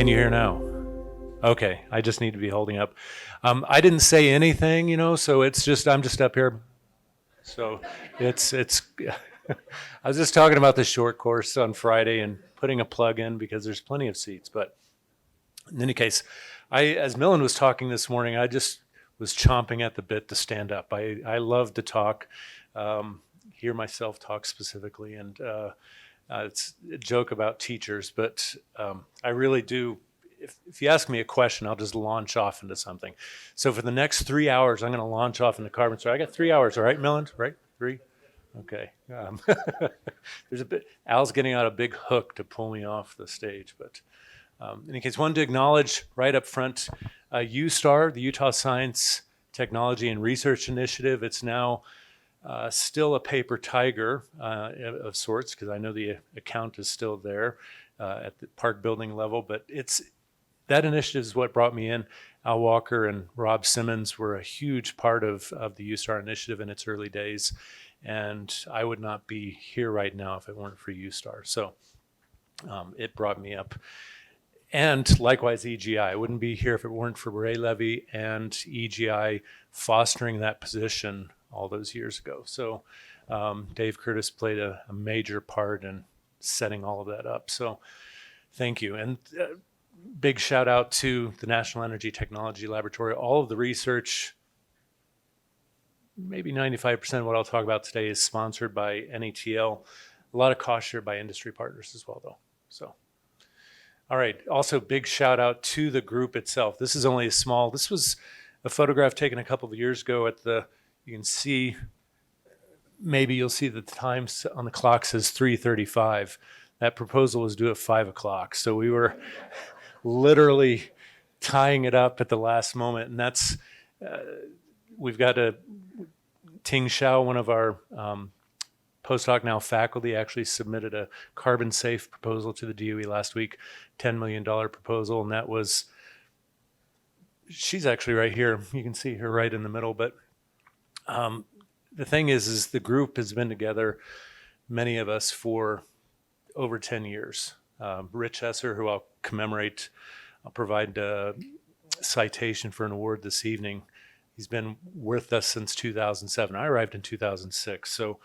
Can you hear now? Okay, I just need to be holding up. I didn't say anything, so it's just I'm just up here. So it's. I was just talking about the short course on Friday and putting a plug in because there's plenty of seats. But in any case, as Millen was talking this morning, I just was chomping at the bit to stand up. I love to talk, hear myself talk specifically, and it's a joke about teachers, but I really do. If you ask me a question, I'll just launch off into something. So for the next 3 hours, I'm going to launch off into carbon. So I got 3 hours, all right, Millen? Right? Three? Okay. There's a bit. Al's getting out a big hook to pull me off the stage, but in any case, wanted to acknowledge right up front USTAR, the Utah Science, Technology, and Research Initiative. It's now still a paper tiger of sorts, because I know the account is still there at the park building level, but that initiative is what brought me in. Al Walker and Rob Simmons were a huge part of the USTAR initiative in its early days, and I would not be here right now if it weren't for USTAR. So it brought me up. And likewise, EGI. I wouldn't be here if it weren't for Ray Levy and EGI fostering that position all those years ago. So Dave Curtis played a major part in setting all of that up. So thank you. And big shout out to the National Energy Technology Laboratory. All of the research, maybe 95% of what I'll talk about today, is sponsored by NETL. A lot of cost share by industry partners as well, though. So, all right. Also, big shout out to the group itself. This is only this was a photograph taken a couple of years ago you can see, maybe you'll see the time on the clock says 3:35. That proposal was due at 5 o'clock. So we were literally tying it up at the last moment. And that's, we've got Ting Xiao, one of our postdoc now faculty, actually submitted a carbon safe proposal to the DOE last week, $10 million proposal. And that was, she's actually right here. You can see her right in the middle. But the thing is the group has been together, many of us, for over 10 years. Rich Esser, who I'll provide a citation for an award this evening. He's been with us since 2007. I arrived in 2006. So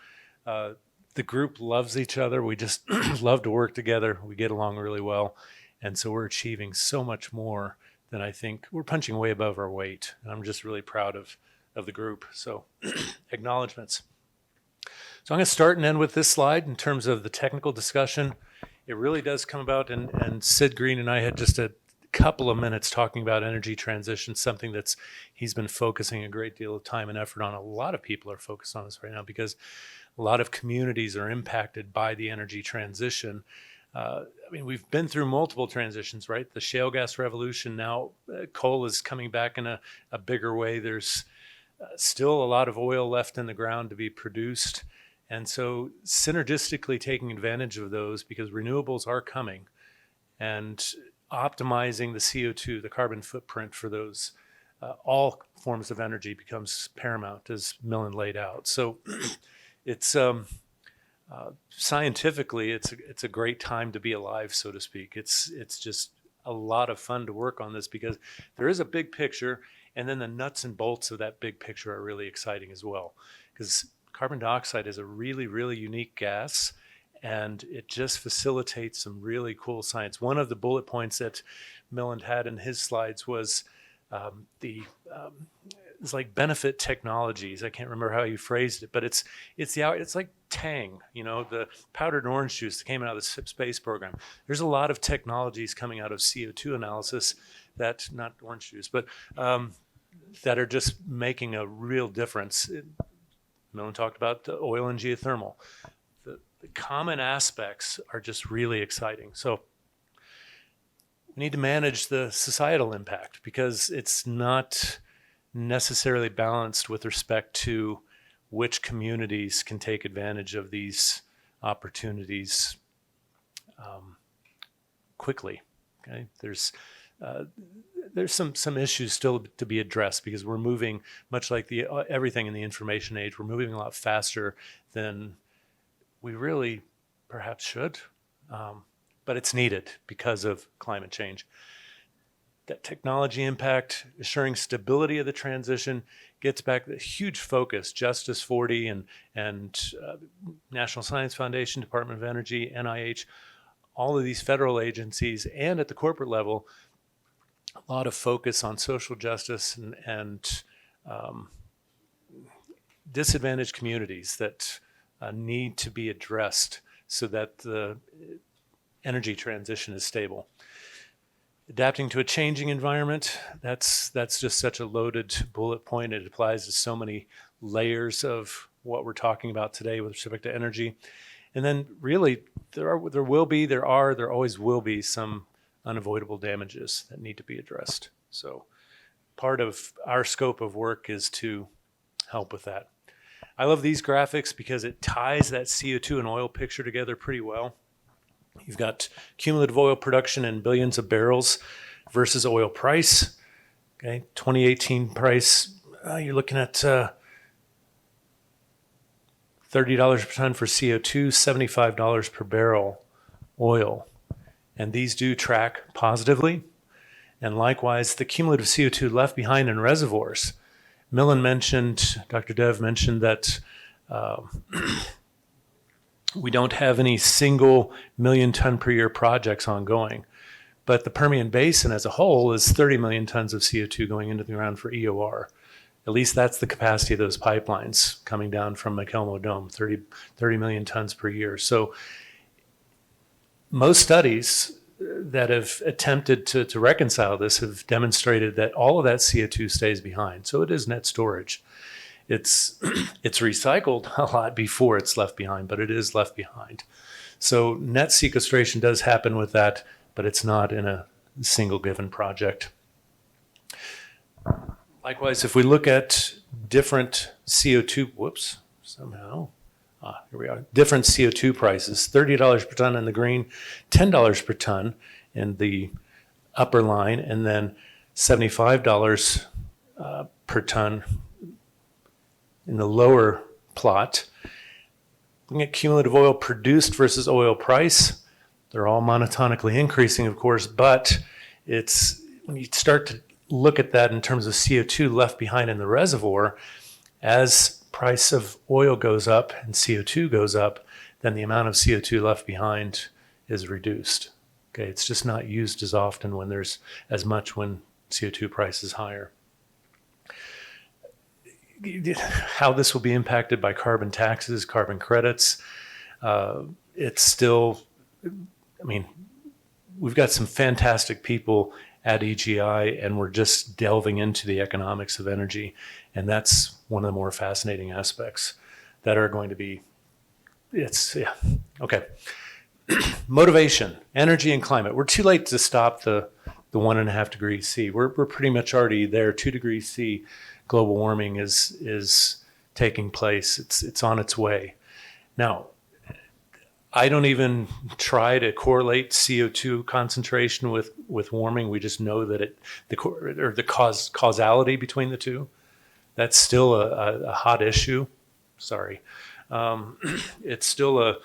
the group loves each other. We just love to work together. We get along really well. And so we're achieving so much more than I think. We're punching way above our weight. And I'm just really proud of the group. So acknowledgements. So I'm going to start and end with this slide in terms of the technical discussion. It really does come about, and Sid Green and I had just a couple of minutes talking about energy transition, something he's been focusing a great deal of time and effort on. A lot of people are focused on this right now because a lot of communities are impacted by the energy transition. We've been through multiple transitions, right? The shale gas revolution, now coal is coming back in a bigger way. There's still a lot of oil left in the ground to be produced. And so synergistically taking advantage of those, because renewables are coming, and optimizing the CO2, the carbon footprint for those, all forms of energy becomes paramount, as Millen laid out. So it's scientifically, it's a great time to be alive, so to speak. It's just a lot of fun to work on this because there is a big picture, and then the nuts and bolts of that big picture are really exciting as well. Because carbon dioxide is a really, really unique gas, and it just facilitates some really cool science. One of the bullet points that Millen had in his slides was it's like benefit technologies. I can't remember how he phrased it, but it's like Tang, the powdered orange juice that came out of the space program. There's a lot of technologies coming out of CO2 analysis not orange juice, but that are just making a real difference. Millen talked about the oil and geothermal. The common aspects are just really exciting. So we need to manage the societal impact because it's not necessarily balanced with respect to which communities can take advantage of these opportunities quickly. Okay, there's some issues still to be addressed because we're moving, much like everything in the information age, we're moving a lot faster than we really perhaps should. but it's needed because of climate change. That technology impact, assuring stability of the transition, gets back the huge focus, Justice 40 and National Science Foundation, Department of Energy, NIH, all of these federal agencies, and at the corporate level, a lot of focus on social justice and disadvantaged communities that need to be addressed so that the energy transition is stable. Adapting to a changing environment, that's just such a loaded bullet point. It applies to so many layers of what we're talking about today with respect to energy. And then really, there always will be some unavoidable damages that need to be addressed. So part of our scope of work is to help with that. I love these graphics because it ties that CO2 and oil picture together pretty well. You've got cumulative oil production in billions of barrels versus oil price. Okay, 2018 price, you're looking at $30 per ton for CO2, $75 per barrel oil. And these do track positively. And likewise, the cumulative CO2 left behind in reservoirs. Dr. Dev mentioned that we don't have any single million ton per year projects ongoing, but the Permian Basin as a whole is 30 million tons of CO2 going into the ground for EOR. At least that's the capacity of those pipelines coming down from McElmo Dome, 30 million tons per year. So most studies that have attempted to reconcile this have demonstrated that all of that CO2 stays behind. So it is net storage. It's recycled a lot before it's left behind, but it is left behind. So net sequestration does happen with that, but it's not in a single given project. Likewise, if we look at different CO2, here we are, different CO2 prices, $30 per ton in the green, $10 per ton in the upper line, and then $75 per ton in the lower plot. Looking at cumulative oil produced versus oil price, they're all monotonically increasing, of course, but when you start to look at that in terms of CO2 left behind in the reservoir, as price of oil goes up and CO2 goes up, then the amount of CO2 left behind is reduced. Okay, it's just not used as often when there's as much when CO2 price is higher. How this will be impacted by carbon taxes, carbon credits, it's still, we've got some fantastic people at EGI, and we're just delving into the economics of energy. And that's one of the more fascinating aspects that are going to be, okay. Motivation, energy and climate. We're too late to stop the 1.5 degrees C. We're pretty much already there. 2 degrees C global warming is taking place. It's on its way. Now, I don't even try to correlate CO2 concentration with warming. We just know that the causality between the two. That's still a hot issue. Sorry, it's still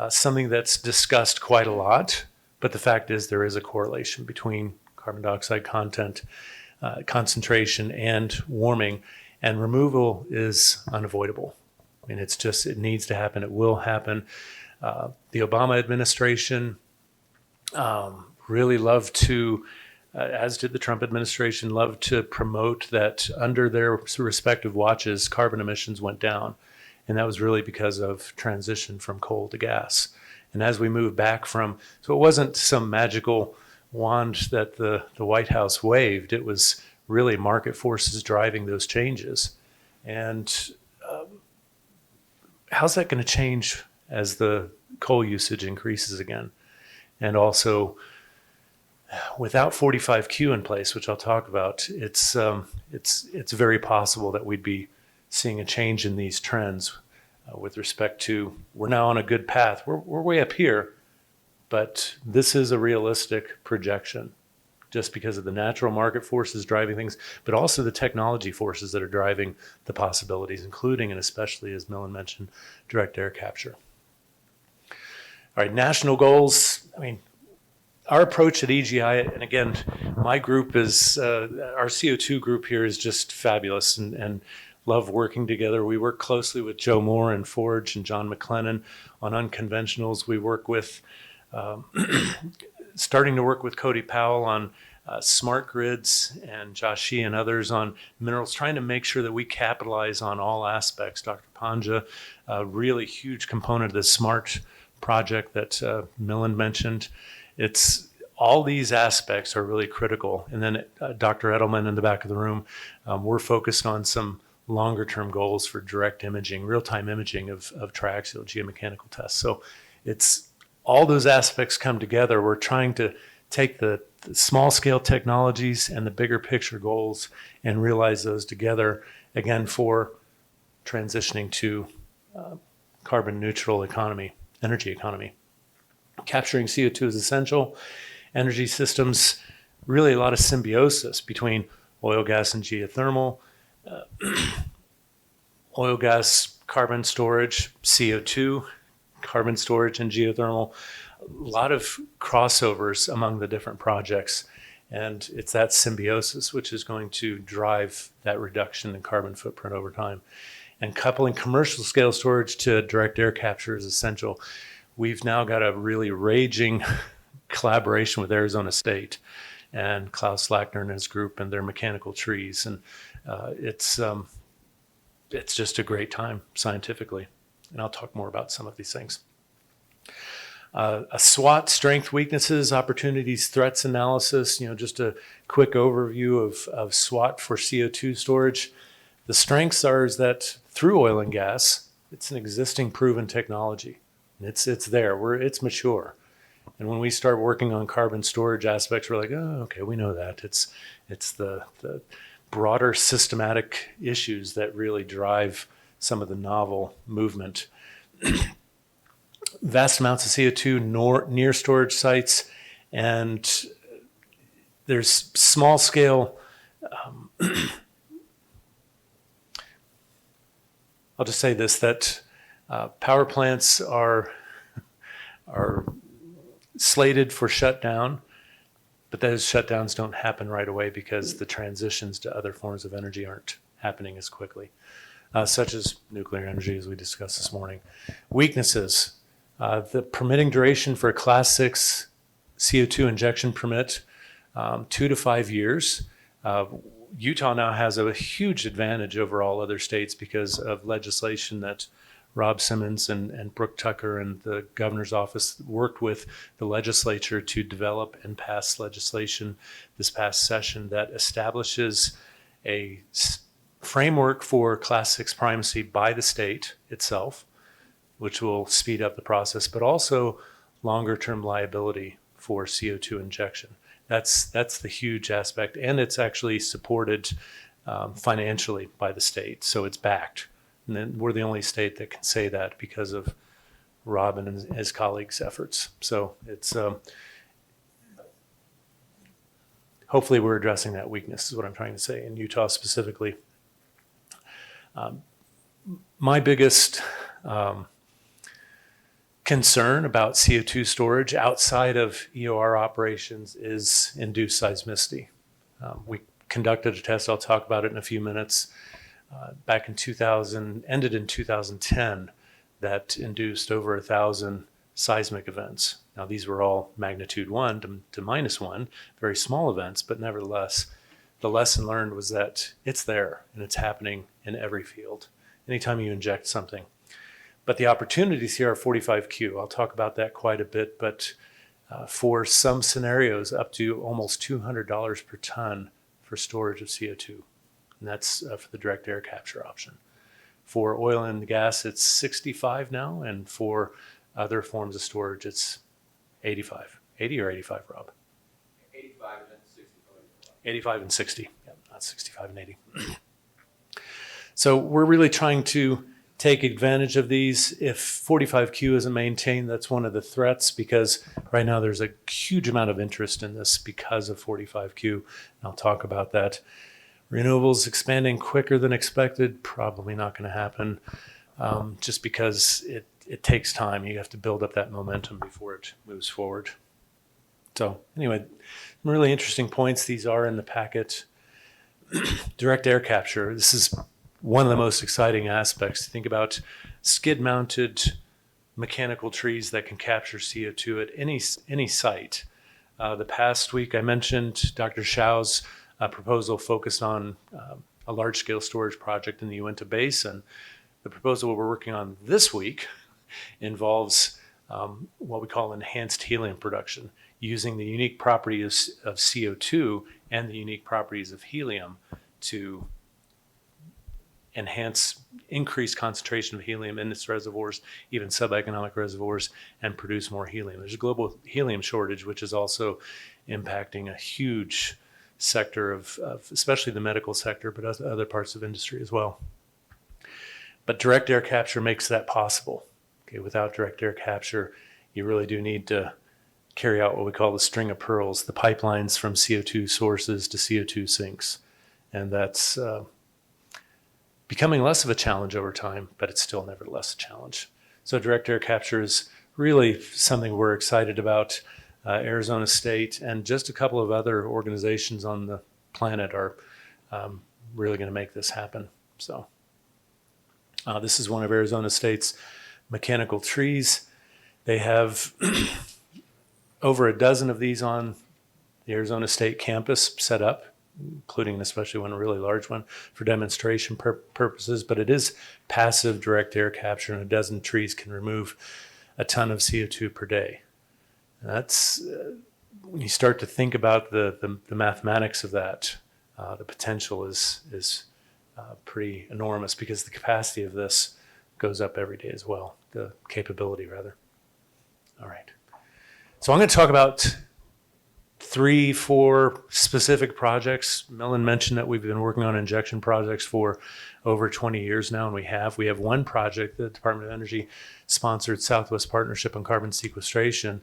something that's discussed quite a lot. But the fact is, there is a correlation between carbon dioxide content, concentration, and warming, and removal is unavoidable. It needs to happen. It will happen. The Obama administration really loved to, as did the Trump administration, loved to promote that under their respective watches, carbon emissions went down. And that was really because of transition from coal to gas. And as we move back so it wasn't some magical wand that the White House waved. It was really market forces driving those changes. And how's that going to change as the coal usage increases again? And also, without 45Q in place, which I'll talk about, it's very possible that we'd be seeing a change in these trends with respect to, we're now on a good path. We're way up here, but this is a realistic projection just because of the natural market forces driving things, but also the technology forces that are driving the possibilities, including and especially, as Millen mentioned, direct air capture. All right, national goals. our approach at EGI, and again, my group is, our CO2 group here is just fabulous and love working together. We work closely with Joe Moore and Forge and John McLennan on unconventionals. We work with, starting to work with Cody Powell on smart grids, and Josh Shee and others on minerals, trying to make sure that we capitalize on all aspects. Dr. Panja, a really huge component of this SMART project that Millen mentioned. It's all these aspects are really critical. And then Dr. Edelman in the back of the room, we're focused on some longer term goals for direct imaging, real-time imaging of triaxial geomechanical tests. So it's all those aspects come together. We're trying to take the small scale technologies and the bigger picture goals and realize those together, again, for transitioning to carbon neutral economy, energy economy. Capturing CO2 is essential. Energy systems, really a lot of symbiosis between oil, gas, and geothermal, oil, gas, carbon storage, CO2, carbon storage, and geothermal. A lot of crossovers among the different projects. And it's that symbiosis which is going to drive that reduction in carbon footprint over time. And coupling commercial scale storage to direct air capture is essential. We've now got a really raging collaboration with Arizona State and Klaus Lackner and his group and their mechanical trees. And it's just a great time scientifically. And I'll talk more about some of these things. A SWOT, strength, weaknesses, opportunities, threats analysis, just a quick overview of SWOT for CO2 storage. The strengths is that through oil and gas, it's an existing proven technology. It's there, it's mature. And when we start working on carbon storage aspects, we're like, oh, okay, we know that. It's the broader systematic issues that really drive some of the novel movement. Vast amounts of CO2 near storage sites, and there's small scale, I'll just say this, that power plants are slated for shutdown, but those shutdowns don't happen right away because the transitions to other forms of energy aren't happening as quickly, such as nuclear energy, as we discussed this morning. Weaknesses. The permitting duration for a Class 6 CO2 injection permit, 2 to 5 years. Utah now has a huge advantage over all other states because of legislation that Rob Simmons and Brooke Tucker and the governor's office worked with the legislature to develop and pass legislation this past session that establishes a framework for Class 6 primacy by the state itself, which will speed up the process, but also longer-term liability for CO2 injection. That's the huge aspect, and it's actually supported financially by the state, so it's backed. And then we're the only state that can say that because of Rob and his colleagues' efforts. So it's hopefully we're addressing that weakness, is what I'm trying to say, in Utah specifically. My biggest concern about CO2 storage outside of EOR operations is induced seismicity. We conducted a test, I'll talk about it in a few minutes, back in 2000, ended in 2010, that induced over 1,000 seismic events. Now these were all magnitude 1 to -1, very small events, but nevertheless, the lesson learned was that it's there and it's happening in every field, anytime you inject something. But the opportunities here are 45Q. I'll talk about that quite a bit, but for some scenarios, up to almost $200 per ton for storage of CO2. And that's for the direct air capture option. For oil and gas, it's 65 now, and for other forms of storage, it's 85. 80 or 85, Rob? 85 and 65. 85 and 60, yeah, not 65 and 80. So we're really trying to take advantage of these. If 45Q isn't maintained, that's one of the threats, because right now there's a huge amount of interest in this because of 45Q. And I'll talk about that. Renewables expanding quicker than expected, probably not going to happen, just because it takes time. You have to build up that momentum before it moves forward. So anyway, some really interesting points. These are in the packet. Direct air capture. This is one of the most exciting aspects. Think about skid-mounted mechanical trees that can capture CO2 at any site. The past week I mentioned Dr. Shao's proposal focused on a large-scale storage project in the Uinta Basin. The proposal we're working on this week involves what we call enhanced helium production, using the unique properties of CO2 and the unique properties of helium to increase concentration of helium in its reservoirs, even subeconomic reservoirs, and produce more helium. There's a global helium shortage, which is also impacting a huge sector of especially the medical sector, but other parts of industry as well. But direct air capture makes that possible. Okay, without direct air capture, you really do need to carry out what we call the string of pearls, the pipelines from CO2 sources to CO2 sinks. And that's becoming less of a challenge over time, but it's still nevertheless a challenge. So direct air capture is really something we're excited about. Arizona State and just a couple of other organizations on the planet are really going to make this happen. So this is one of Arizona State's mechanical trees. They have over a dozen of these on the Arizona State campus set up, including especially one really large one for demonstration purposes, but it is passive direct air capture, and a dozen trees can remove a ton of CO2 per day. And that's, when you start to think about the mathematics of that, the potential is pretty enormous, because the capacity of this goes up every day as well, the capability rather. All right. So I'm going to talk about 3-4 specific projects. Mellon mentioned that we've been working on injection projects for over 20 years now, and we have one project, the Department of Energy sponsored Southwest Partnership on Carbon Sequestration.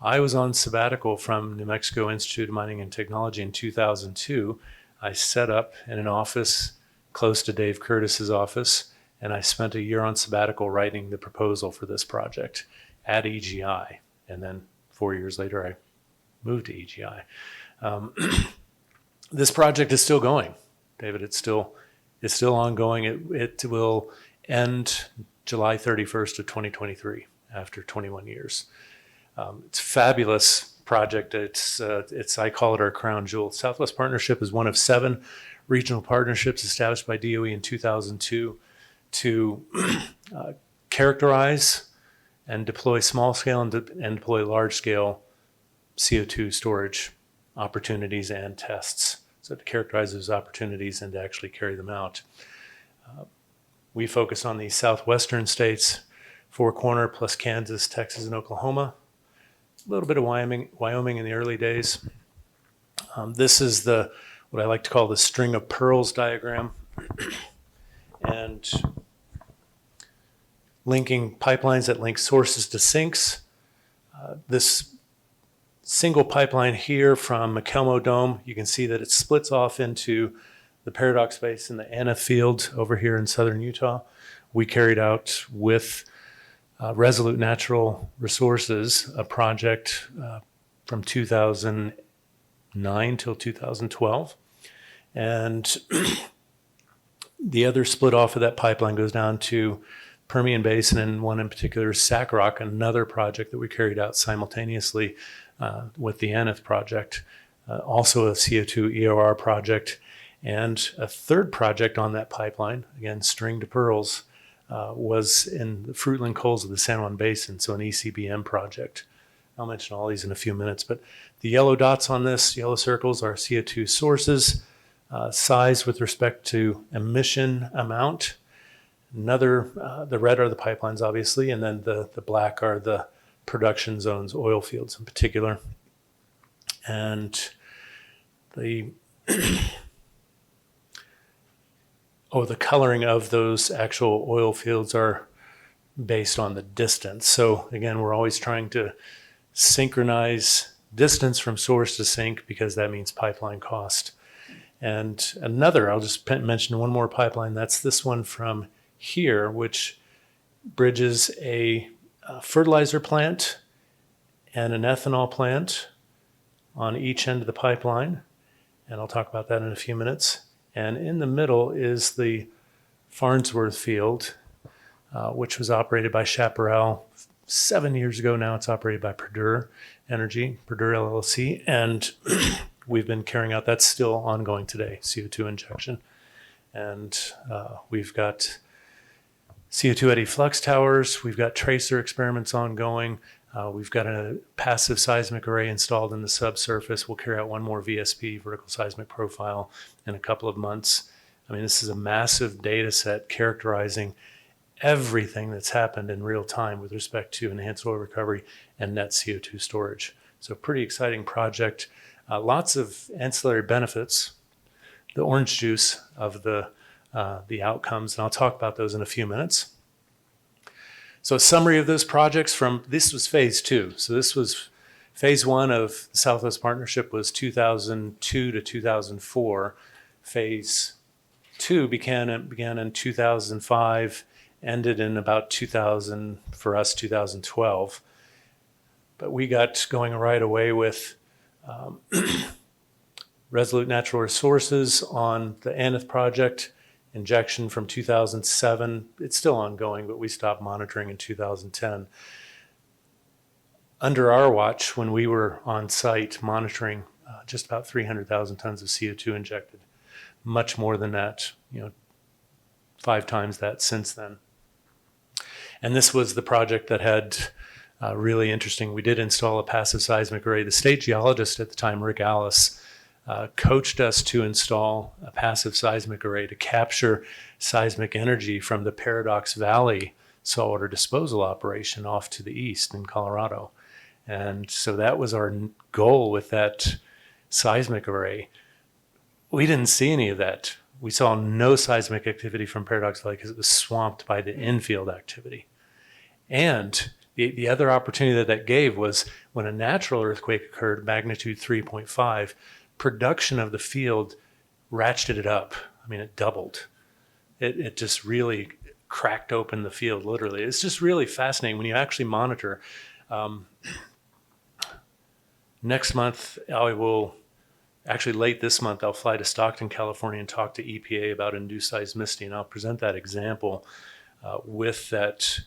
I was on sabbatical from New Mexico Institute of Mining and Technology in 2002. I set up in an office close to Dave Curtis's office, and I spent a year on sabbatical writing the proposal for this project at EGI. And then 4 years later, I moved to EGI. This project is still going, David. It's still ongoing. It will end July 31st of 2023 after 21 years. It's a fabulous project. I call it our crown jewel. Southwest Partnership is one of 7 regional partnerships established by DOE in 2002 to characterize and deploy small scale and deploy large scale CO2 storage opportunities and tests. So to characterize those opportunities and to actually carry them out. We focus on the southwestern states, Four Corner plus Kansas, Texas, and Oklahoma. A little bit of Wyoming in the early days. This is what I like to call the string of pearls diagram. And linking pipelines that link sources to sinks. This single pipeline here from McElmo Dome, you can see that it splits off into the Paradox Basin, the Anna Field over here in southern Utah. We carried out with Resolute Natural Resources a project from 2009 till 2012. And the other split off of that pipeline goes down to Permian Basin, and one in particular is Sacrock, another project that we carried out simultaneously with the Aneth project, also a CO2 EOR project, and a third project on that pipeline, again, string to pearls, was in the Fruitland Coals of the San Juan Basin, so an ECBM project. I'll mention all these in a few minutes, but the yellow dots on this, yellow circles, are CO2 sources, size with respect to emission amount. The red are the pipelines, obviously, and then the black are the production zones, oil fields in particular. And the coloring of those actual oil fields are based on the distance. So again, we're always trying to synchronize distance from source to sink, because that means pipeline cost. And I'll just mention one more pipeline. That's this one from here, which bridges a fertilizer plant and an ethanol plant on each end of the pipeline, and I'll talk about that in a few minutes. And in the middle is the Farnsworth field, which was operated by Chaparral 7 years ago now. It's operated by Purdue Energy, Purdue LLC, and we've been carrying out, that's still ongoing today, CO2 injection. And we've got CO2 eddy flux towers, we've got tracer experiments ongoing, we've got a passive seismic array installed in the subsurface. We'll carry out one more VSP, vertical seismic profile, in a couple of months. I mean, this is a massive data set characterizing everything that's happened in real time with respect to enhanced oil recovery and net CO2 storage. So pretty exciting project. Lots of ancillary benefits, the orange juice of the outcomes, and I'll talk about those in a few minutes. So a summary of those projects this was phase 2. So this was phase 1 of the Southwest Partnership was 2002 to 2004. Phase 2 began in 2005, ended in about 2000, for us, 2012. But we got going right away with Resolute Natural Resources on the Aneth project, injection from 2007. It's still ongoing, but we stopped monitoring in 2010. Under our watch, when we were on site monitoring, just about 300,000 tons of CO2 injected. Much more than that, 5 times that since then. And this was the project that had really interesting. We did install a passive seismic array. The state geologist at the time, Rick Alice, coached us to install a passive seismic array to capture seismic energy from the Paradox Valley saltwater disposal operation off to the east in Colorado. And so that was our goal with that seismic array. We didn't see any of that. We saw no seismic activity from Paradox Valley because it was swamped by the infield activity. And the other opportunity that gave was when a natural earthquake occurred, magnitude 3.5, production of the field ratcheted it up. I mean, it doubled. It just really cracked open the field, literally. It's just really fascinating when you actually monitor. Next month, I will, actually late this month, I'll fly to Stockton, California and talk to EPA about induced seismicity, and I'll present that example with that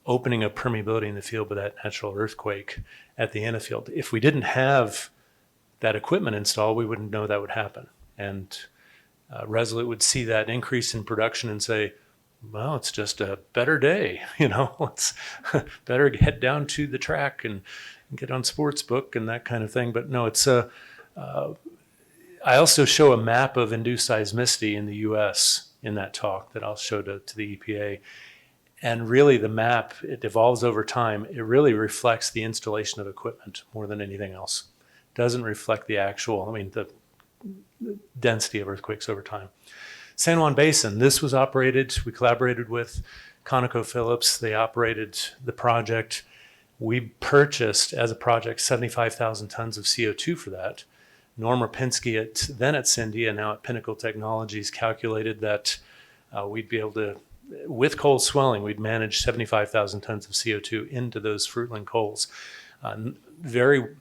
opening of permeability in the field with that natural earthquake at the Aneth field. If we didn't have that equipment installed, we wouldn't know that would happen. And Resolute would see that increase in production and say, well, it's just a better day, it's better head down to the track and get on Sportsbook and that kind of thing. But no, it's I also show a map of induced seismicity in the U.S. in that talk that I'll show to the EPA. And really the map, it evolves over time. It really reflects the installation of equipment more than anything else. Doesn't reflect the the density of earthquakes over time. San Juan Basin, this was operated, we collaborated with ConocoPhillips. They operated the project. We purchased, as a project, 75,000 tons of CO2 for that. Norm Rapinski, then at Cindy and now at Pinnacle Technologies, calculated that we'd be able to, with coal swelling, we'd manage 75,000 tons of CO2 into those fruitland coals. Very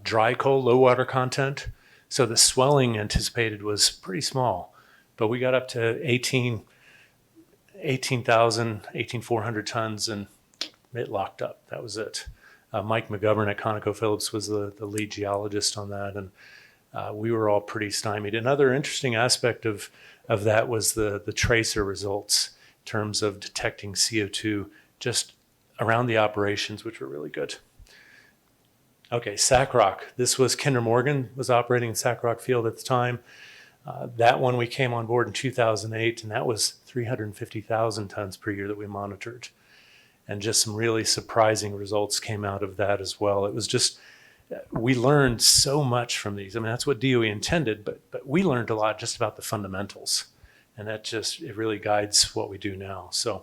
dry coal, low water content. So the swelling anticipated was pretty small, but we got up to 18,400 tons and it locked up. That was it. Mike McGovern at ConocoPhillips was the lead geologist on that, and we were all pretty stymied. Another interesting aspect of that was the tracer results in terms of detecting CO2 just around the operations, which were really good. Okay, Sacrock. This was Kinder Morgan was operating in Sacrock Field at the time. That one we came on board in 2008, and that was 350,000 tons per year that we monitored. And just some really surprising results came out of that as well. It was just, we learned so much from these. I mean, that's what DOE intended, but we learned a lot just about the fundamentals. And that just, it really guides what we do now. So,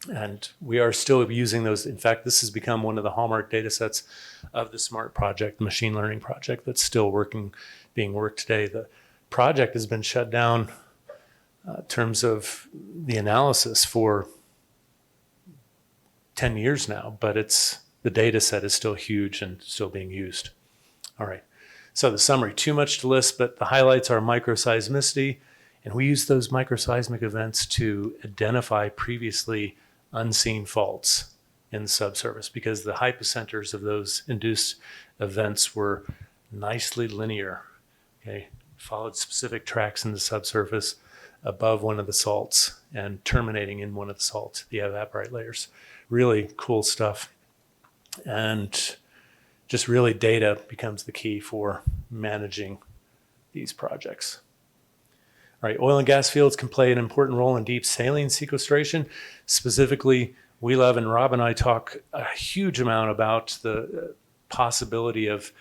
and we are still using those. In fact, this has become one of the hallmark data sets of the SMART project, the machine learning project that's still being worked today. The project has been shut down in terms of the analysis for 10 years now, but it's the data set is still huge and still being used. All right. So the summary, too much to list, but the highlights are microseismicity, and we use those microseismic events to identify previously unseen faults in the subsurface because the hypocenters of those induced events were nicely linear, okay, followed specific tracks in the subsurface above one of the salts and terminating in one of the salts, the evaporite layers. Really cool stuff. And just really data becomes the key for managing these projects. All right, oil and gas fields can play an important role in deep saline sequestration. Specifically, Wheelove and Rob and I talk a huge amount about the possibility of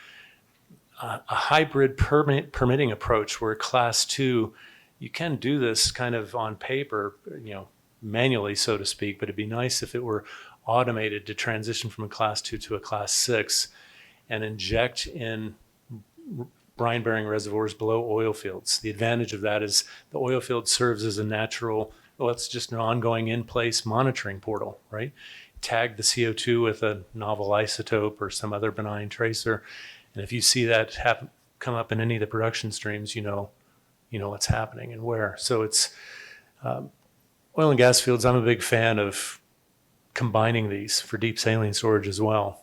a hybrid permitting approach where class 2, you can do this kind of on paper, manually, so to speak, but it'd be nice if it were automated to transition from a class 2 to a class 6 and inject in brine-bearing reservoirs below oil fields. The advantage of that is the oil field serves as a natural, it's just an ongoing in-place monitoring portal, right? Tag the CO2 with a novel isotope or some other benign tracer, and if you see that come up in any of the production streams, you know what's happening and where. So it's oil and gas fields. I'm a big fan of combining these for deep saline storage as well.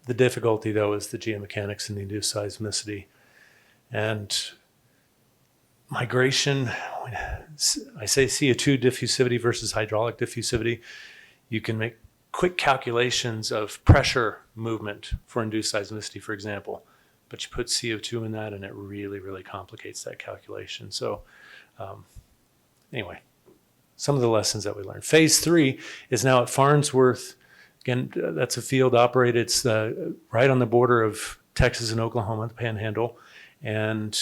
The difficulty, though, is the geomechanics and the induced seismicity. And migration, I say CO2 diffusivity versus hydraulic diffusivity. You can make quick calculations of pressure movement for induced seismicity, for example, but you put CO2 in that and it really, really complicates that calculation. So anyway, some of the lessons that we learned. Phase 3 is now at Farnsworth. Again, that's a field operated. It's right on the border of Texas and Oklahoma, the Panhandle, and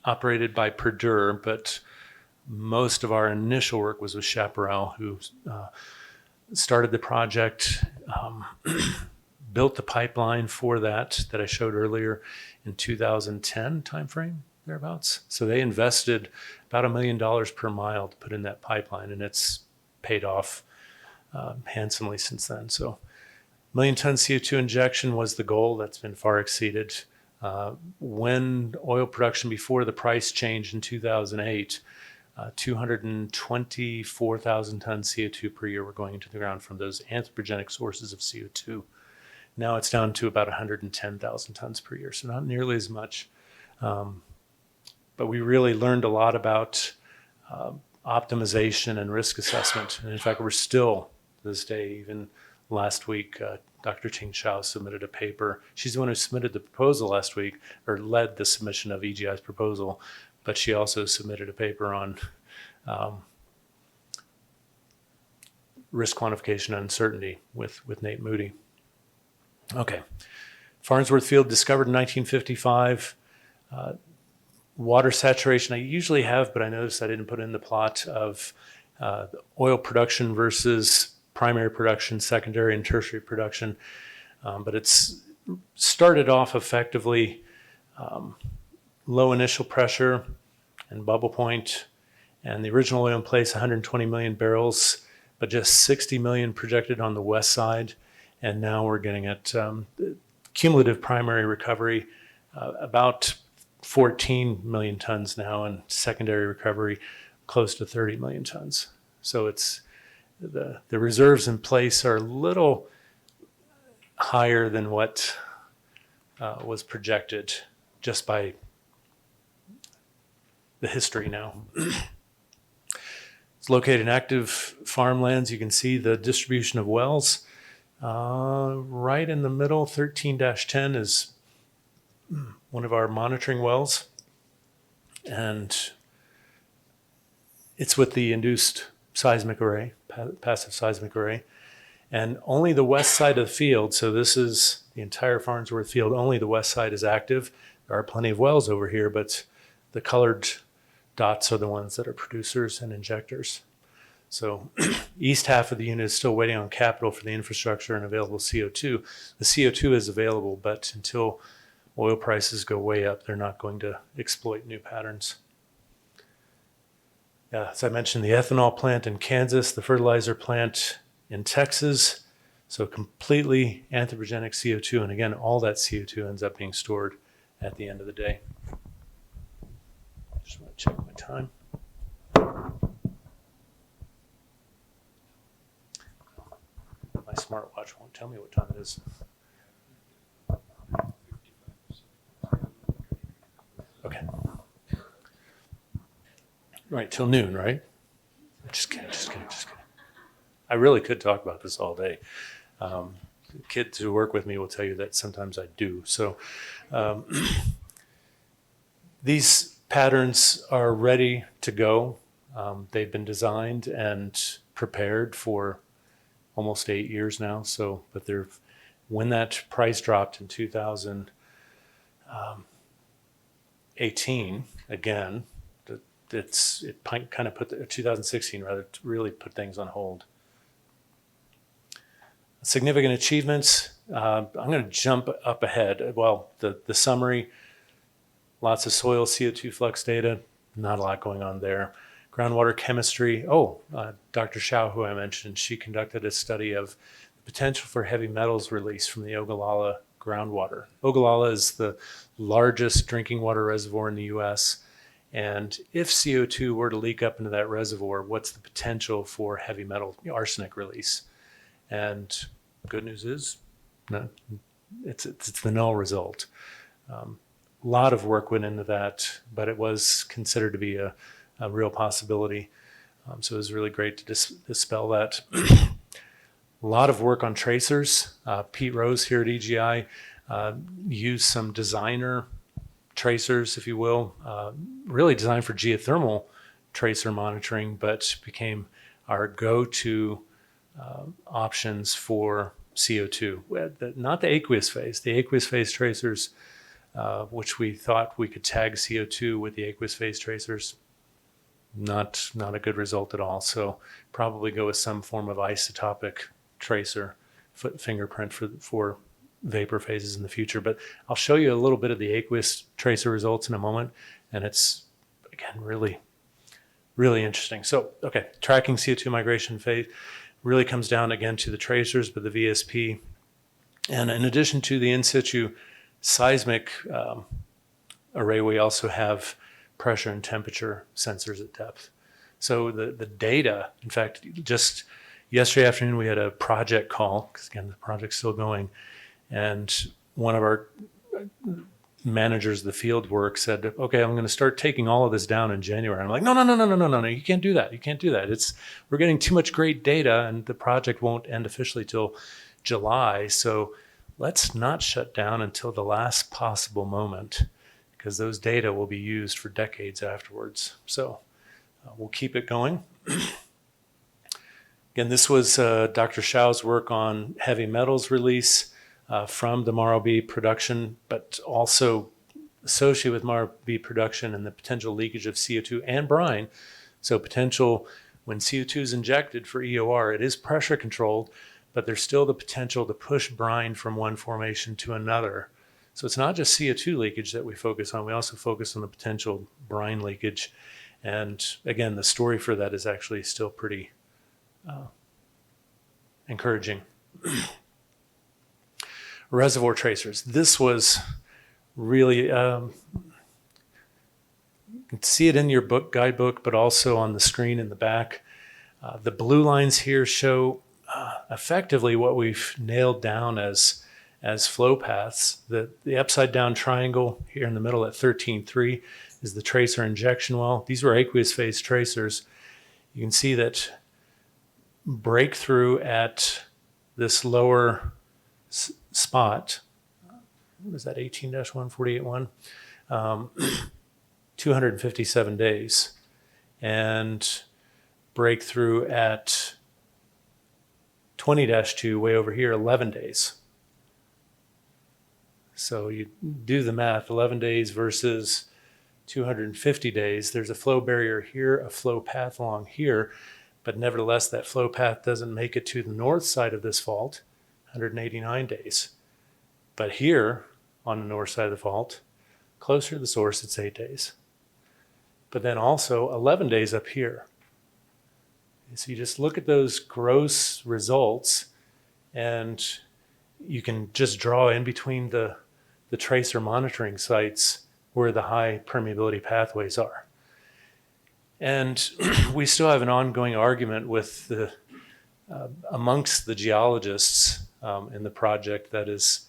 operated by Purdue. But most of our initial work was with Chaparral, who started the project, built the pipeline for that I showed earlier in 2010 timeframe. Thereabouts. So they invested about $1 million per mile to put in that pipeline, and it's paid off handsomely since then. So 1 million ton CO2 injection was the goal. That's been far exceeded. When oil production before the price change in 2008, 224,000 tons CO2 per year were going into the ground from those anthropogenic sources of CO2. Now it's down to about 110,000 tons per year, so not nearly as much. But we really learned a lot about optimization and risk assessment. And in fact, we're still, to this day, even last week, Dr. Ting Shao submitted a paper. She's the one who submitted the proposal last week, or led the submission of EGI's proposal, but she also submitted a paper on risk quantification and uncertainty with Nate Moody. Okay. Farnsworth Field discovered in 1955. Water saturation I usually have, but I noticed I didn't put in the plot of oil production versus primary production, secondary and tertiary production. But it's started off effectively low initial pressure and bubble point, and the original oil in place 120 million barrels, but just 60 million projected on the west side. And now we're getting at cumulative primary recovery about 14 million tons now, and secondary recovery close to 30 million tons. So it's the reserves in place are a little higher than what was projected just by the history now. It's located in active farmlands. You can see the distribution of wells. Right in the middle, 13-10 is one of our monitoring wells, and it's with the induced seismic array, passive seismic array, and only the west side of the field, so this is the entire Farnsworth field, only the west side is active. There are plenty of wells over here, but the colored dots are the ones that are producers and injectors. So east half of the unit is still waiting on capital for the infrastructure and available CO2. The CO2 is available, but until oil prices go way up, they're not going to exploit new patterns. As I mentioned, the ethanol plant in Kansas, the fertilizer plant in Texas. So completely anthropogenic CO2. And again, all that CO2 ends up being stored at the end of the day. Just want to check my time. My smartwatch won't tell me what time it is. Okay. Right, till noon, right? Just kidding. I really could talk about this all day. Kids who work with me will tell you that sometimes I do. So these patterns are ready to go. They've been designed and prepared for almost 8 years now. So, but when that price dropped in 2018, again, it kind of 2016 rather, really put things on hold. Significant achievements. I'm going to jump up ahead. Well, the summary, lots of soil CO2 flux data, not a lot going on there. Groundwater chemistry. Dr. Shao, who I mentioned, she conducted a study of the potential for heavy metals release from the Ogallala groundwater. Ogallala is the largest drinking water reservoir in the U.S., and if CO2 were to leak up into that reservoir, what's the potential for heavy metal arsenic release? And good news is, no, it's the null result. A lot of work went into that, but it was considered to be a real possibility. So it was really great to dispel that. A lot of work on tracers. Pete Rose here at EGI used some designer tracers, if you will, really designed for geothermal tracer monitoring, but became our go-to options for CO2. Not the aqueous phase. The aqueous phase tracers, which we thought we could tag CO2 with the aqueous phase tracers, not a good result at all. So probably go with some form of isotopic tracer fingerprint for vapor phases in the future. But I'll show you a little bit of the aqueous tracer results in a moment, and it's, again, really, really interesting. So, okay, tracking CO2 migration phase really comes down again to the tracers, but the VSP. And in addition to the in situ seismic array, we also have pressure and temperature sensors at depth. So the data, in fact, just yesterday afternoon, we had a project call, because again, the project's still going, and one of our managers of the field work said, okay, I'm going to start taking all of this down in January. I'm like, no, you can't do that. You can't do that. We're getting too much great data, and the project won't end officially till July. So let's not shut down until the last possible moment, because those data will be used for decades afterwards. So we'll keep it going. Again, this was Dr. Shao's work on heavy metals release from the MARO-B production, but also associated with MARO-B production and the potential leakage of CO2 and brine. So potential, when CO2 is injected for EOR, it is pressure controlled, but there's still the potential to push brine from one formation to another. So it's not just CO2 leakage that we focus on. We also focus on the potential brine leakage. And again, the story for that is actually still pretty encouraging. Reservoir tracers. This was really, you can see it in your guidebook, but also on the screen in the back. The blue lines here show effectively what we've nailed down as flow paths. The upside down triangle here in the middle at 13.3 is the tracer injection well. These were aqueous phase tracers. You can see that breakthrough at this lower spot, what is that, 18-148.1, 257 days, and breakthrough at 20-2 way over here, 11 days. So you do the math, 11 days versus 250 days. There's a flow barrier here, a flow path along here, but nevertheless, that flow path doesn't make it to the north side of this fault, 189 days. But here, on the north side of the fault, closer to the source, it's 8 days. but then also 11 days up here. So you just look at those gross results, and you can just draw in between the tracer monitoring sites where the high permeability pathways are. And we still have an ongoing argument with amongst the geologists in the project that is,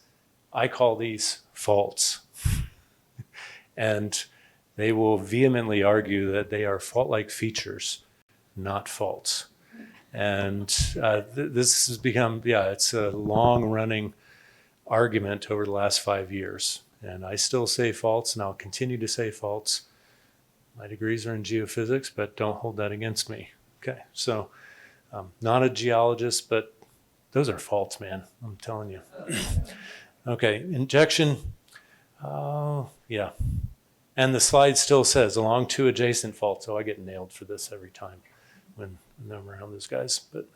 I call these faults. And they will vehemently argue that they are fault-like features, not faults. And this has become, it's a long-running argument over the last 5 years. And I still say faults, and I'll continue to say faults. My degrees are in geophysics, but don't hold that against me. Okay, so not a geologist, but those are faults, man. I'm telling you. Okay, injection. Yeah. And the slide still says along 2 adjacent faults. Oh, I get nailed for this every time when I'm around those guys. But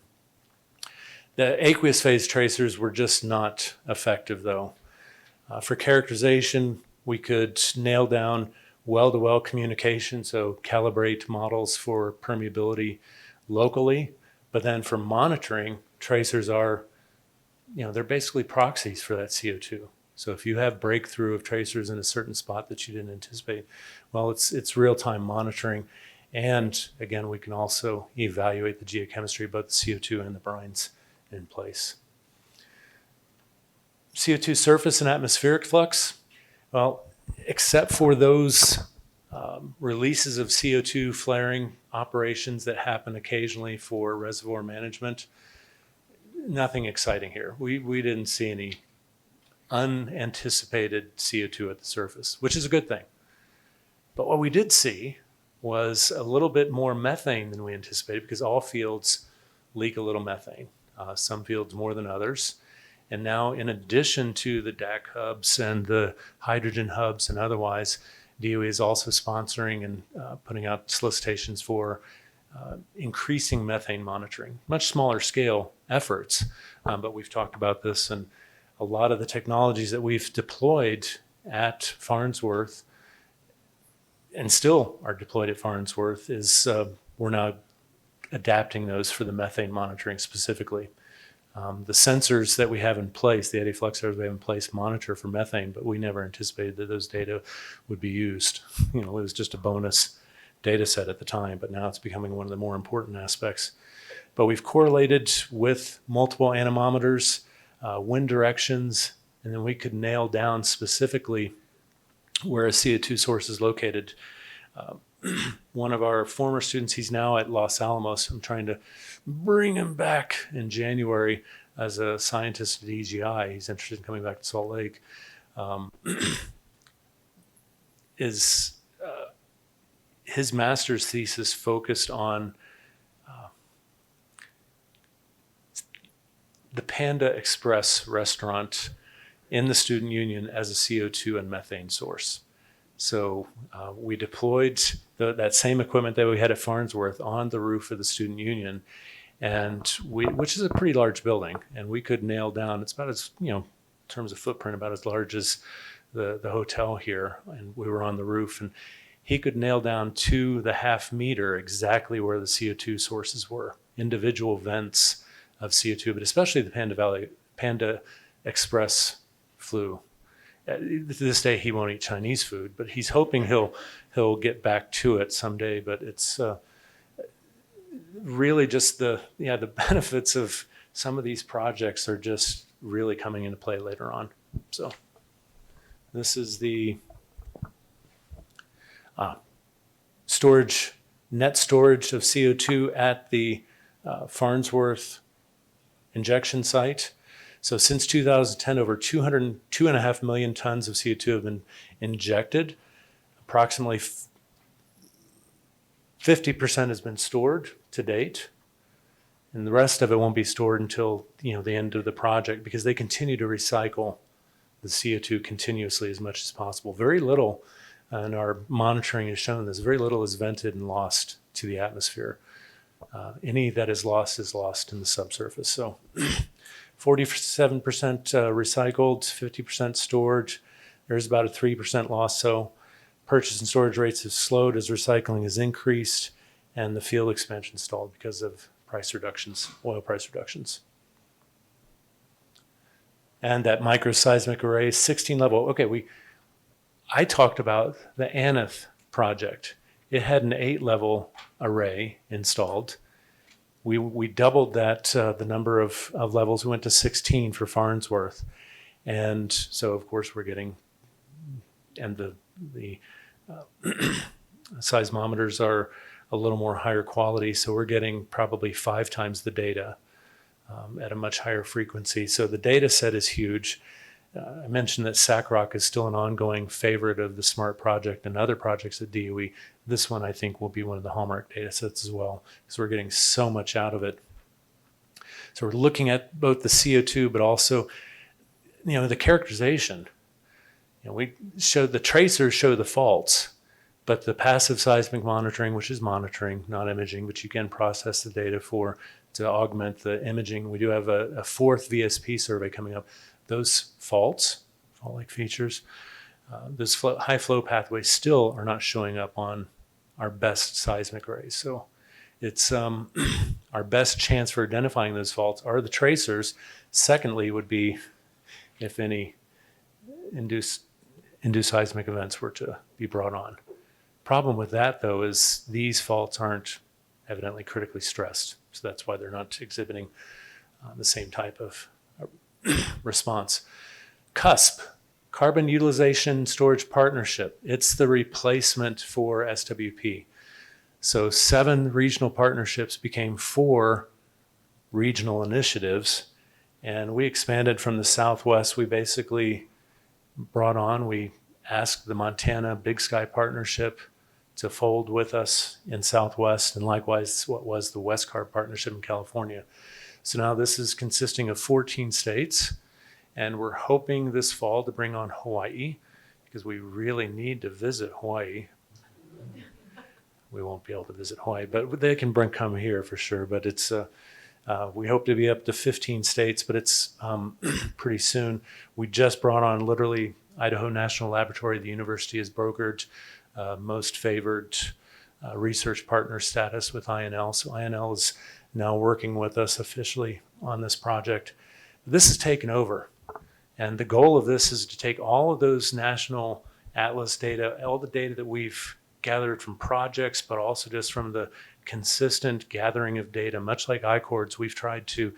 the aqueous phase tracers were just not effective, though. For characterization, we could nail down well-to-well communication, so calibrate models for permeability locally. But then for monitoring, tracers are, they're basically proxies for that CO2. So if you have breakthrough of tracers in a certain spot that you didn't anticipate, well, it's real-time monitoring. And again, we can also evaluate the geochemistry, both the CO2 and the brines in place. CO2 surface and atmospheric flux, well, except for those releases of CO2 flaring operations that happen occasionally for reservoir management, nothing exciting here. We didn't see any unanticipated CO2 at the surface, which is a good thing. But what we did see was a little bit more methane than we anticipated, because all fields leak a little methane, some fields more than others. And now, in addition to the DAC hubs and the hydrogen hubs and otherwise, DOE is also sponsoring and putting out solicitations for increasing methane monitoring, much smaller scale efforts. But we've talked about this, and a lot of the technologies that we've deployed at Farnsworth and still are deployed at Farnsworth is we're now adapting those for the methane monitoring specifically. The sensors that we have in place, the eddy flux sensors we have in place, monitor for methane, but we never anticipated that those data would be used. It was just a bonus data set at the time, but now it's becoming one of the more important aspects. But we've correlated with multiple anemometers, wind directions, and then we could nail down specifically where a CO2 source is located. One of our former students, he's now at Los Alamos. I'm trying to bring him back in January as a scientist at EGI. He's interested in coming back to Salt Lake. His master's thesis focused on the Panda Express restaurant in the student union as a CO2 and methane source. So we deployed that same equipment that we had at Farnsworth on the roof of the student union, and which is a pretty large building, and we could nail down, it's about as, in terms of footprint, about as large as the hotel here, and we were on the roof, and he could nail down to the half meter exactly where the CO2 sources were, individual vents of CO2, but especially the Panda Express flu. To this day, he won't eat Chinese food, but he's hoping he'll get back to it someday. But it's really just the benefits of some of these projects are just really coming into play later on. So this is the net storage of CO2 at the Farnsworth injection site. So since 2010, over 2.5 million tons of CO2 have been injected. Approximately 50% has been stored to date, and the rest of it won't be stored until the end of the project, because they continue to recycle the CO2 continuously as much as possible. Very little, and our monitoring has shown this, very little is vented and lost to the atmosphere. Any that is lost in the subsurface. So 47% recycled, 50% stored. There's about a 3% loss. So purchase and storage rates have slowed as recycling has increased, and the field expansion stalled because of price reductions, oil price reductions. And that microseismic array, 16 level. Okay, I talked about the Aneth project. It had an 8-level array installed. We doubled that, the number of levels. We went to 16 for Farnsworth. And so, of course, we're getting, and the seismometers are a little more higher quality, so we're getting probably 5 times the data at a much higher frequency. So the data set is huge. I mentioned that SACROC is still an ongoing favorite of the SMART project and other projects at DOE. This one, I think, will be one of the hallmark data sets as well, because we're getting so much out of it. So we're looking at both the CO2, but also, the characterization. We showed the tracers show the faults, but the passive seismic monitoring, which is monitoring, not imaging, but you can process the data to augment the imaging. We do have a 4th VSP survey coming up. Those faults, fault-like features, those high flow pathways still are not showing up on our best seismic arrays. So it's our best chance for identifying those faults are the tracers. Secondly would be if any induced seismic events were to be brought on. Problem with that, though, is these faults aren't evidently critically stressed. So that's why they're not exhibiting the same type of response. CUSP, Carbon Utilization Storage Partnership. It's the replacement for SWP. So 7 regional partnerships became 4 regional initiatives, and we expanded from the Southwest. We basically we asked the Montana Big Sky Partnership to fold with us in Southwest, and likewise what was the WestCarb Partnership in California. So now this is consisting of 14 states, and we're hoping this fall to bring on Hawaii, because we really need to visit Hawaii. We won't be able to visit Hawaii, but they can come here for sure. But it's we hope to be up to 15 states, but it's pretty soon. We just brought on literally Idaho National Laboratory. The university has brokered most favored research partner status with INL. So INL is now working with us officially on this project. This is taken over. And the goal of this is to take all of those national atlas data, all the data that we've gathered from projects, but also just from the consistent gathering of data. Much like I-CORDS, we've tried to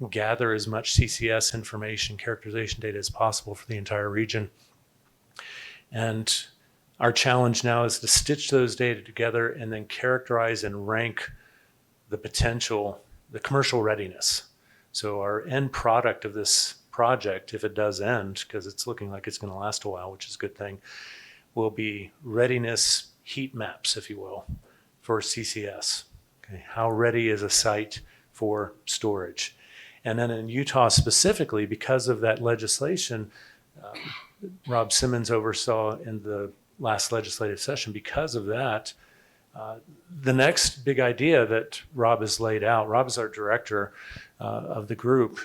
gather as much CCS information, characterization data as possible for the entire region. And our challenge now is to stitch those data together and then characterize and rank the potential, the commercial readiness. So our end product of this project, if it does end, because it's looking like it's going to last a while, which is a good thing, will be readiness heat maps, if you will, for CCS. Okay, how ready is a site for storage? And then in Utah specifically, because of that legislation, Rob Simmons oversaw in the last legislative session, because of that, the next big idea that Rob has laid out, Rob is our director of the group.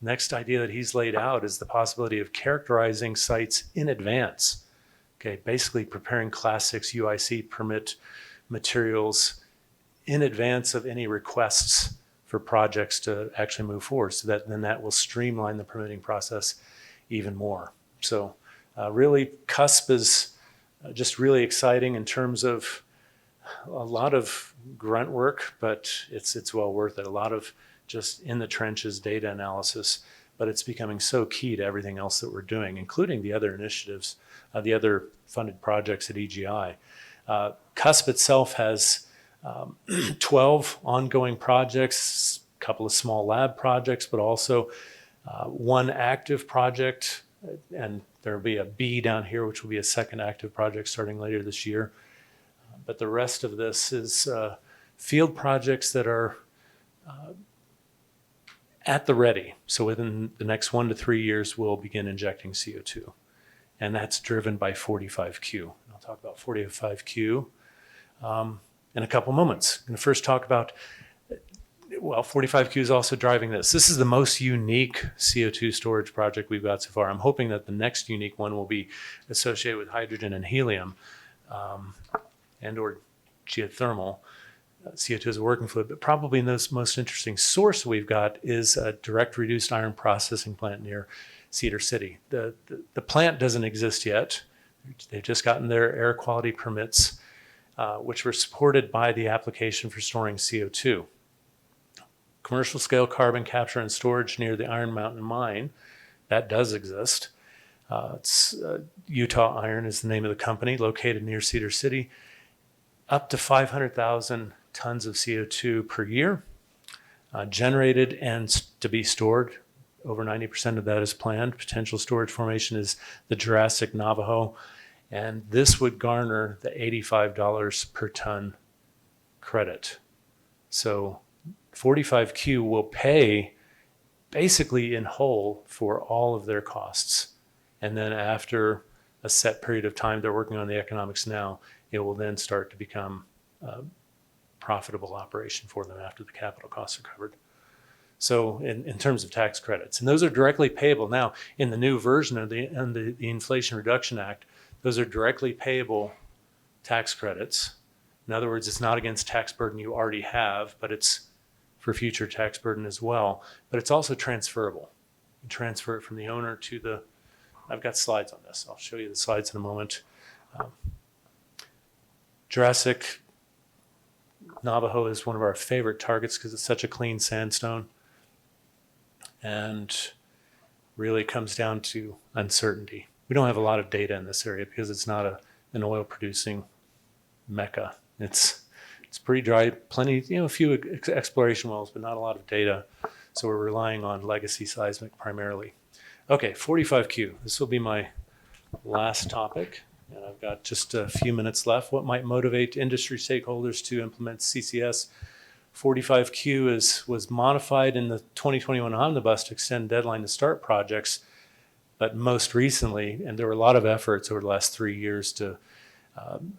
Next idea that he's laid out is the possibility of characterizing sites in advance. Okay, basically preparing Class 6 UIC permit materials in advance of any requests for projects to actually move forward, so that then that will streamline the permitting process even more. So really, CUSP is just really exciting in terms of a lot of grunt work, but it's well worth it. A lot of just in the trenches data analysis, but it's becoming so key to everything else that we're doing, including the other initiatives, the other funded projects at EGI. CUSP itself has 12 ongoing projects, a couple of small lab projects, but also one active project, and there'll be a B down here, which will be a second active project starting later this year. But the rest of this is field projects that are at the ready. So within the next 1 to 3 years, we'll begin injecting CO2. And that's driven by 45Q. I'll talk about 45Q in a couple moments. I'm going to first talk about well, 45Q is also driving this. This is the most unique CO2 storage project we've got so far. I'm hoping that the next unique one will be associated with hydrogen and helium, and or geothermal. CO2 is a working fluid, but probably the most interesting source we've got is a direct reduced iron processing plant near Cedar City. The plant doesn't exist yet. They've just gotten their air quality permits, which were supported by the application for storing CO2. Commercial scale carbon capture and storage near the Iron Mountain mine, that does exist. Utah Iron is the name of the company, located near Cedar City. Up to 500,000 tons of CO2 per year, generated and to be stored. Over 90% of that is planned. Potential storage formation is the Jurassic Navajo, and this would garner the $85 per ton credit. So 45Q will pay basically in whole for all of their costs. And then after a set period of time, they're working on the economics now, it will then start to become a profitable operation for them after the capital costs are covered. So in terms of tax credits, and those are directly payable. Now, in the new version of the Inflation Reduction Act, those are directly payable tax credits. In other words, it's not against tax burden you already have, but it's for future tax burden as well. But it's also transferable. You transfer it from the owner to the, I've got slides on this. I'll show you the slides in a moment. Jurassic Navajo is one of our favorite targets because it's such a clean sandstone. And really comes down to uncertainty. We don't have a lot of data in this area because it's not an oil producing mecca. It's pretty dry, plenty, a few exploration wells, but not a lot of data. So we're relying on legacy seismic primarily. Okay, 45Q. This will be my last topic, and I've got just a few minutes left. What might motivate industry stakeholders to implement CCS? 45Q was modified in the 2021 omnibus to extend deadline to start projects, but most recently, and there were a lot of efforts over the last 3 years to,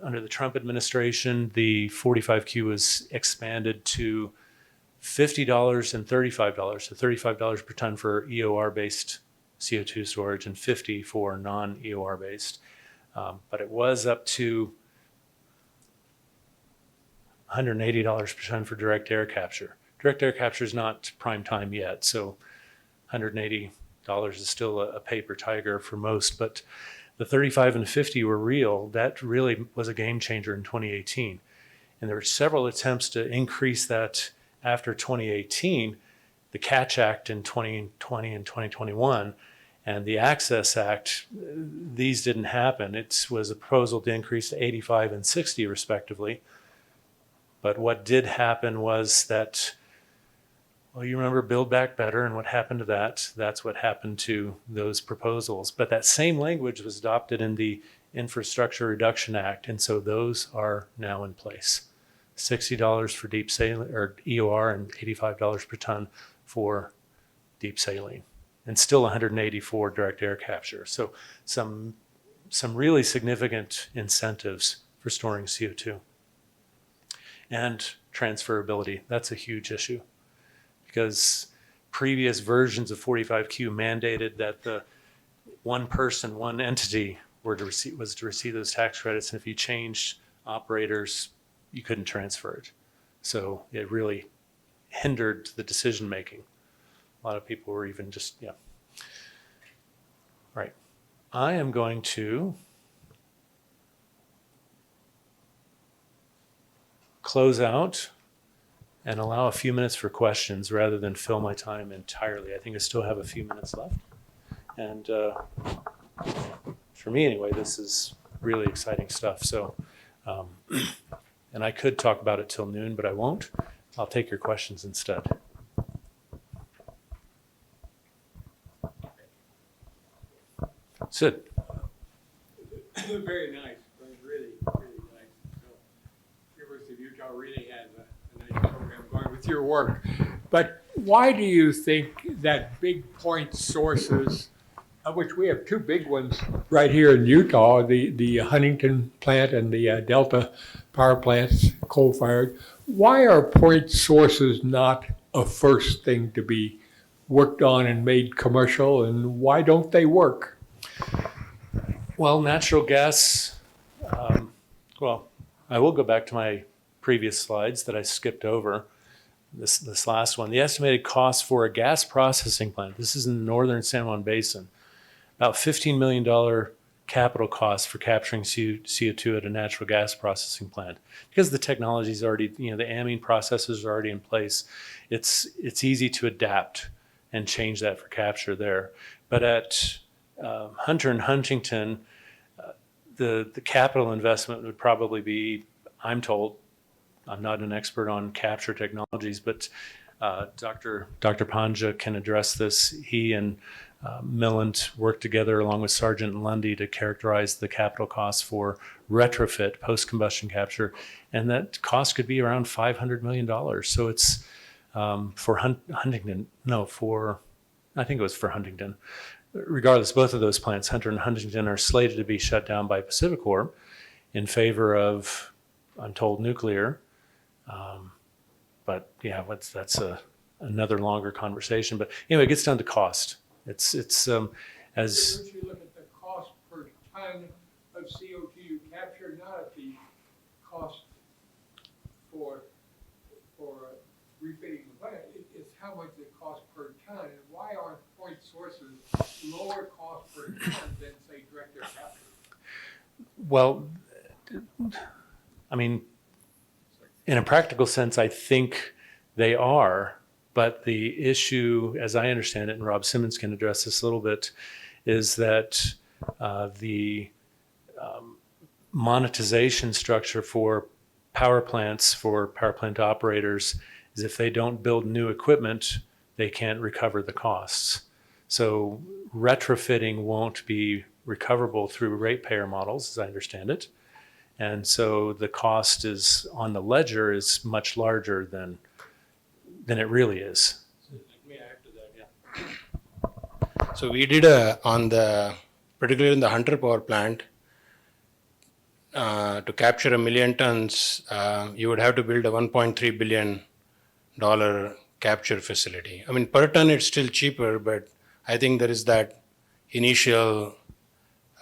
under the Trump administration, the 45Q was expanded to $50 and $35, so $35 per ton for EOR-based CO2 storage and $50 for non-EOR-based. But it was up to $180 per ton for direct air capture. Direct air capture is not prime time yet, so $180 is still a paper tiger for most, but the 35 and 50 were real. That really was a game changer in 2018. And there were several attempts to increase that after 2018, the Catch Act in 2020 and 2021, and the Access Act, these didn't happen. It was a proposal to increase to 85 and 60 respectively. But what did happen was that, well, you remember Build Back Better and what happened to that. That's what happened to those proposals. But that same language was adopted in the Infrastructure Reduction Act, and so those are now in place. $60 for deep saline or EOR and $85 per ton for deep saline, and still $180 for direct air capture. So some really significant incentives for storing CO2. And transferability, that's a huge issue because previous versions of 45Q mandated that the one person, one entity was to receive those tax credits, and if you changed operators, you couldn't transfer it. So it really hindered the decision making. A lot of people were even just, Right. I am going to close out and allow a few minutes for questions rather than fill my time entirely. I think I still have a few minutes left. And for me anyway, this is really exciting stuff. So, and I could talk about it till noon, but I won't. I'll take your questions instead. Sid. Very nice, really nice. So, University of Utah really has a nice program going with your work. But why do you think that big point sources, of which we have two big ones right here in Utah, the Huntington plant and the Delta power plants, coal-fired, why are point sources not a first thing to be worked on and made commercial, and why don't they work? Well, natural gas, well, I will go back to my previous slides that I skipped over. This last one, the estimated cost for a gas processing plant, this is in the northern San Juan Basin, about $15 million capital cost for capturing CO2 at a natural gas processing plant. Because the technology is already, the amine processes are already in place, it's easy to adapt and change that for capture there. But at Hunter and Huntington, the capital investment would probably be, I'm told, I'm not an expert on capture technologies, but Dr. Panja can address this. He and Millant worked together along with Sargent and Lundy to characterize the capital costs for retrofit post-combustion capture, and that cost could be around $500 million. So it's for Huntington, no, for, I think it was for Huntington. Regardless, both of those plants, Hunter and Huntington, are slated to be shut down by PacifiCorp in favor of, I'm told, nuclear. But yeah, that's another longer conversation. But anyway, it gets down to cost. It's as Don't you look at the cost per ton of CO2 you capture, not at the cost for refitting the plant? It's how much it costs per ton, and why aren't point sources lower cost per ton than, say, direct air capture? well, I mean, in a practical sense, I think they are. But the issue, as I understand it, and Rob Simmons can address this a little bit, is that the monetization structure for power plants, for power plant operators, is if they don't build new equipment, they can't recover the costs. So retrofitting won't be recoverable through ratepayer models, as I understand it. And so the cost is on the ledger is much larger than it really is. Let me add to that, yeah. So we did particularly in the Hunter power plant, to capture 1 million tons, you would have to build a $1.3 billion capture facility. I mean, per ton it's still cheaper, but I think there is that initial,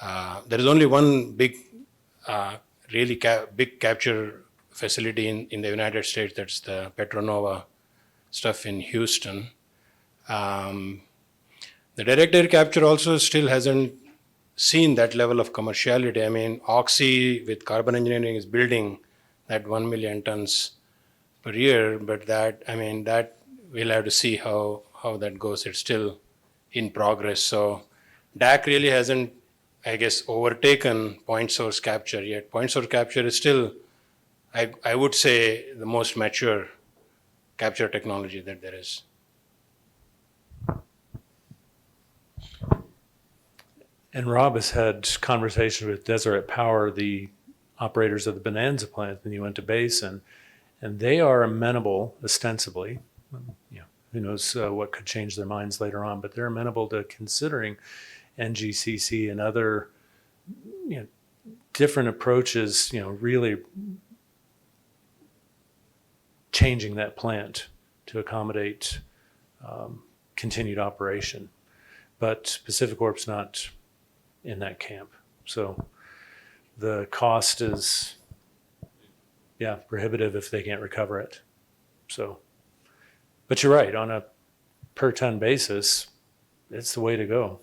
there is only one big, really big capture facility in the United States, that's the Petronova stuff in Houston. The direct air capture also still hasn't seen that level of commerciality. I mean, Oxy with Carbon Engineering is building that 1 million tons per year, but that we'll have to see how that goes. It's still in progress. So DAC really hasn't, I guess, overtaken point source capture yet. Point source capture is still, I would say, the most mature capture technology that there is. And Rob has had conversations with Deseret Power, the operators of the Bonanza plant in the Uinta Basin, and they are amenable, ostensibly, who knows what could change their minds later on, but they're amenable to considering NGCC and other different approaches, really changing that plant to accommodate continued operation. But PacifiCorp's not in that camp. So the cost is, prohibitive if they can't recover it. So, but you're right, on a per ton basis, it's the way to go.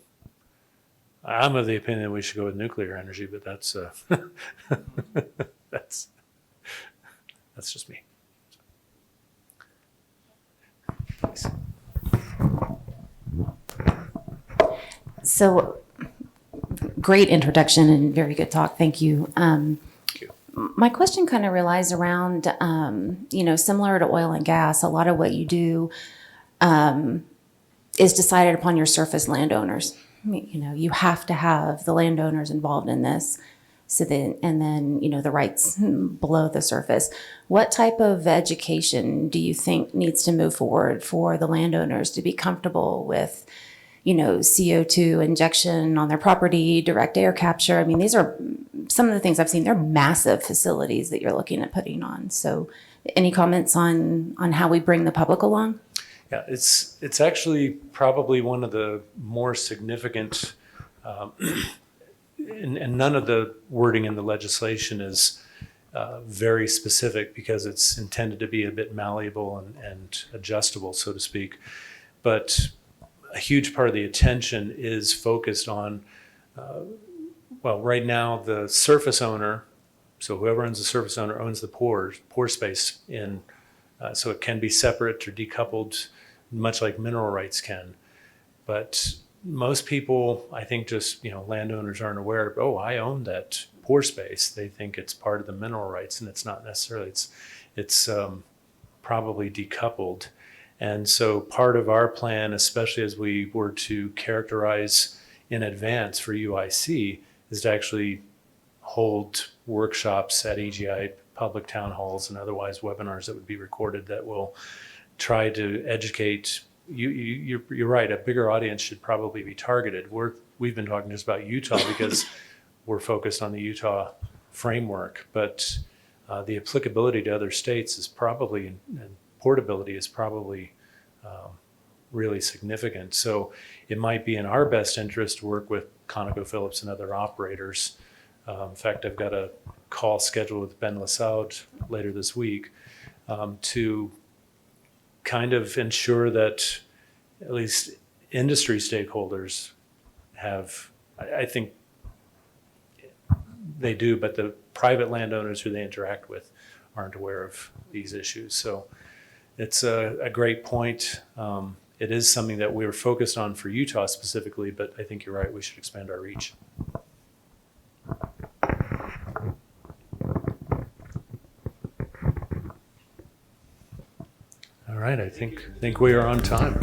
I'm of the opinion that we should go with nuclear energy, but that's that's just me. Thanks. So, great introduction and very good talk. Thank you. Thank you. My question kind of relies around, similar to oil and gas, a lot of what you do is decided upon your surface landowners. You have to have the landowners involved in this. And then the rights below the surface. What type of education do you think needs to move forward for the landowners to be comfortable with, CO2 injection on their property, direct air capture? I mean, these are some of the things I've seen. They're massive facilities that you're looking at putting on. So any comments on how we bring the public along? Yeah, it's actually probably one of the more significant, um, and none of the wording in the legislation is very specific because it's intended to be a bit malleable and adjustable, so to speak. But a huge part of the attention is focused on, well, right now the surface owner, so whoever owns the surface owner owns the pore space in, so it can be separate or decoupled, much like mineral rights can. But most people, I think, just landowners aren't aware. Oh, I own that pore space. They think it's part of the mineral rights, and it's not necessarily. It's probably decoupled. And so part of our plan, especially as we were to characterize in advance for UIC, is to actually hold workshops at AGI, public town halls, and otherwise webinars that would be recorded that will try to educate. You're right. A bigger audience should probably be targeted. We've been talking just about Utah because we're focused on the Utah framework, but the applicability to other states is probably, and portability is probably really significant. So it might be in our best interest to work with ConocoPhillips and other operators. In fact, I've got a call scheduled with Ben Lasaud later this week to kind of ensure that at least industry stakeholders have, I think they do, but the private landowners who they interact with aren't aware of these issues. So it's a great point. It is something that we were focused on for Utah specifically, but I think you're right, we should expand our reach. All right, I think we are on time.